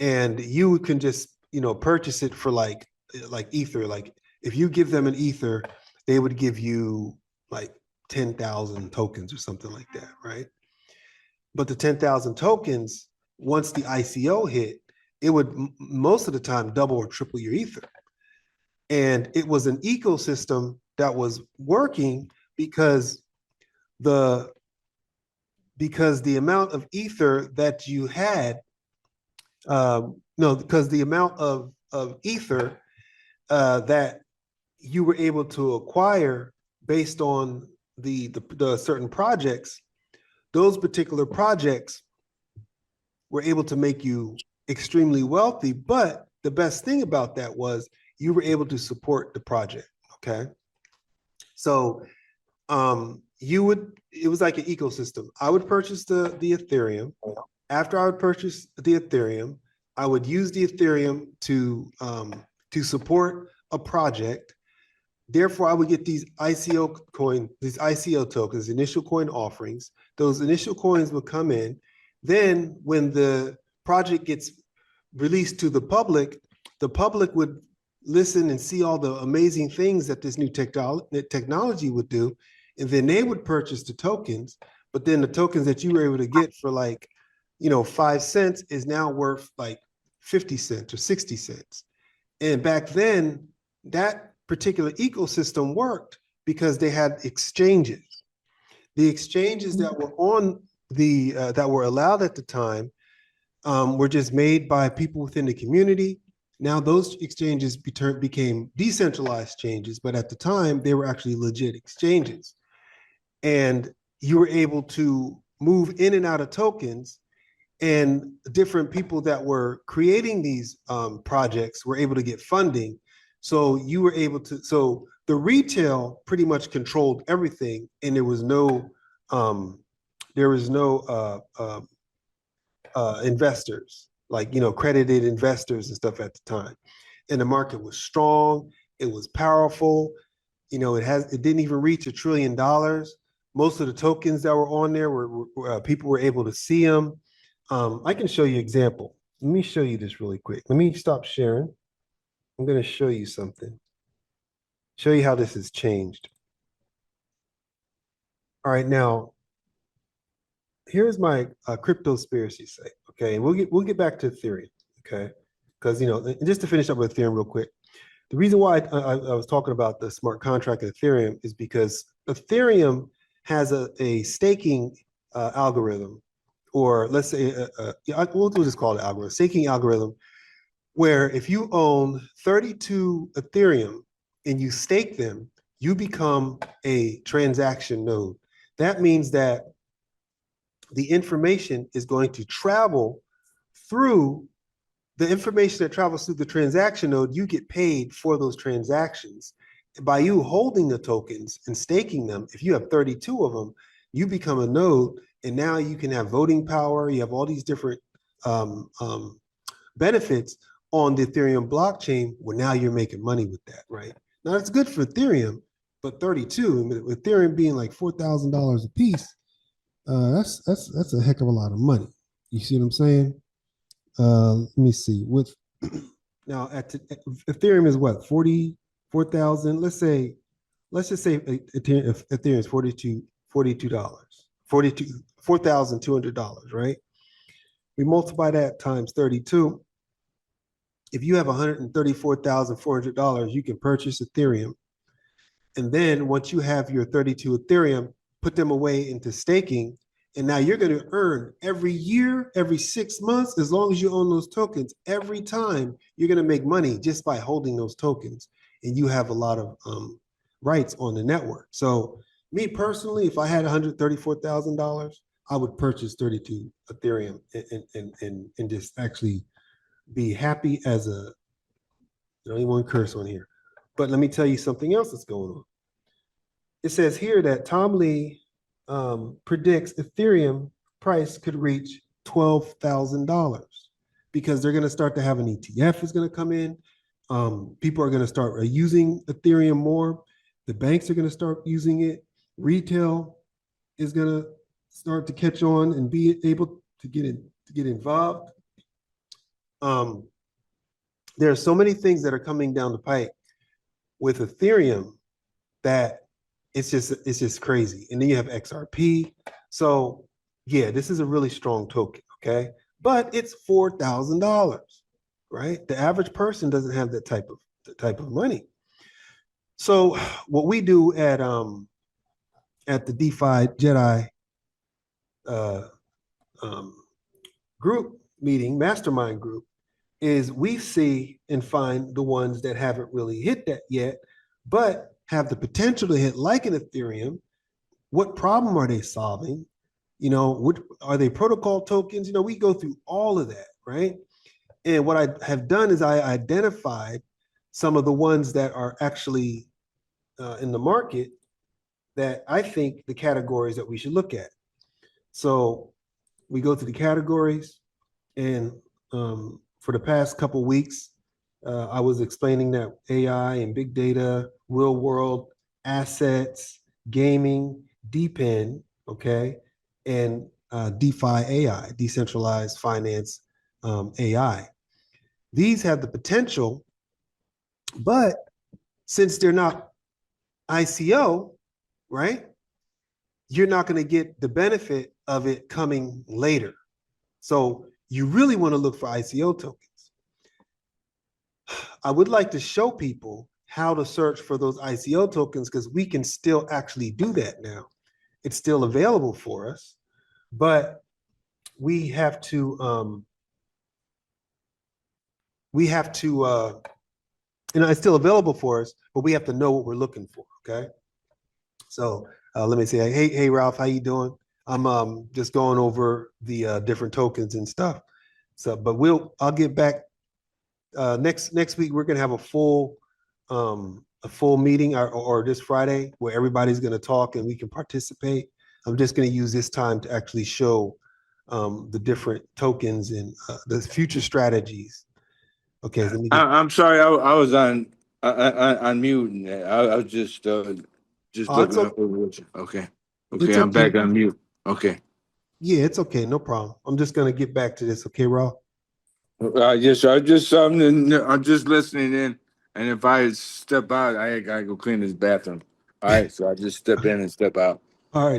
and you can just, purchase it for like Ether. Like if you give them an Ether, they would give you like 10,000 tokens or something like that, right? But the 10,000 tokens, once the ICO hit, it would most of the time double or triple your Ether. And it was an ecosystem that was working because the amount of Ether that you had, no, because the amount of Ether that you were able to acquire based on the certain projects, those particular projects were able to make you extremely wealthy. But the best thing about that was you were able to support the project. Okay. So it was like an ecosystem. I would purchase the Ethereum. After I would purchase the Ethereum, I would use the Ethereum to support a project. Therefore, I would get these ICO tokens, initial coin offerings. Those initial coins would come in. Then when the project gets released to the public would listen and see all the amazing things that this new technology would do. And then they would purchase the tokens. But then the tokens that you were able to get for 5 cents is now worth like 50 cents or 60 cents. And back then, that particular ecosystem worked because they had exchanges. The exchanges that were on that were allowed at the time were just made by people within the community. Now those exchanges became decentralized exchanges, but at the time they were actually legit exchanges. And you were able to move in and out of tokens, and different people that were creating these projects were able to get funding. So you were able to, so the retail pretty much controlled everything, and there was no investors, like, credited investors and stuff at the time. And the market was strong, it was powerful. It didn't even reach $1 trillion. Most of the tokens that were on there were people were able to see them. I can show you an example. Let me show you this really quick. Let me stop sharing. I'm going to show you something. Show you how this has changed. All right, now here's my CryptoSpiracy site. Okay, and we'll get back to Ethereum. Okay, because just to finish up with Ethereum real quick, the reason why I was talking about the smart contract of Ethereum is because Ethereum has a staking algorithm, or let's say we'll just call it algorithm, staking algorithm, where if you own 32 Ethereum and you stake them, you become a transaction node. That means that the information is going to travel through the information that travels through the transaction node. You get paid for those transactions. By you holding the tokens and staking them, if you have 32 of them, you become a node, and now you can have voting power. You have all these different benefits on the Ethereum blockchain, where now you're making money with that, right? Now it's good for Ethereum, but 32, with Ethereum being like $4,000 a piece, that's a heck of a lot of money. You see what I'm saying? Let me see. With now Ethereum is what, 44,000? Let's just say Ethereum is $4,200, right? We multiply that times 32. If you have $134,400, you can purchase Ethereum. And then once you have your 32 Ethereum, put them away into staking. And now you're going to earn every year, every 6 months, as long as you own those tokens, every time you're going to make money just by holding those tokens. And you have a lot of rights on the network. So me personally, if I had $134,000, I would purchase 32 Ethereum and just actually be happy as a, I don't even want to curse on here. But let me tell you something else that's going on. It says here that Tom Lee predicts Ethereum price could reach $12,000 because they're going to start to have an ETF is going to come in. People are going to start using Ethereum more. The banks are going to start using it. Retail is going to start to catch on and be able to get involved. there are so many things that are coming down the pipe with Ethereum that it's just crazy. And then you have XRP. So yeah, this is a really strong token, okay? But it's $4,000, right? The average person doesn't have that type of money. So what we do at the DeFi Jedi group meeting, mastermind group, is we see and find the ones that haven't really hit that yet, but have the potential to hit, like an Ethereum. What problem are they solving? What are they, protocol tokens? We go through all of that, right? And what I have done is I identified some of the ones that are actually in the market that I think the categories that we should look at. So we go to the categories, and for the past couple weeks, I was explaining that AI and big data, real world assets, gaming, DePIN, okay, and DeFi AI, Decentralized Finance AI. These have the potential, but since they're not ICO, right, you're not going to get the benefit of it coming later. So you really want to look for ICO tokens. I would like to show people how to search for those ICO tokens, because we can still actually do that now. It's still available for us, but we have to, it's still available for us, but we have to know what we're looking for, okay? So let me say, hey, Ralph, how you doing? I'm just going over the different tokens and stuff. So, but I'll get back next week. We're gonna have a full meeting, or this Friday, where everybody's gonna talk and we can participate. I'm just gonna use this time to actually show the different tokens and the future strategies. Okay, let me I'm sorry, I was on mute. I was just looking up over you. Okay, I'm back on mute. Okay. Yeah, it's okay, no problem. I'm just gonna get back to this. Okay, Rob. Yes, I'm just listening in, and if I step out, I gotta go clean this bathroom. All right, so I just step in and step out. All right.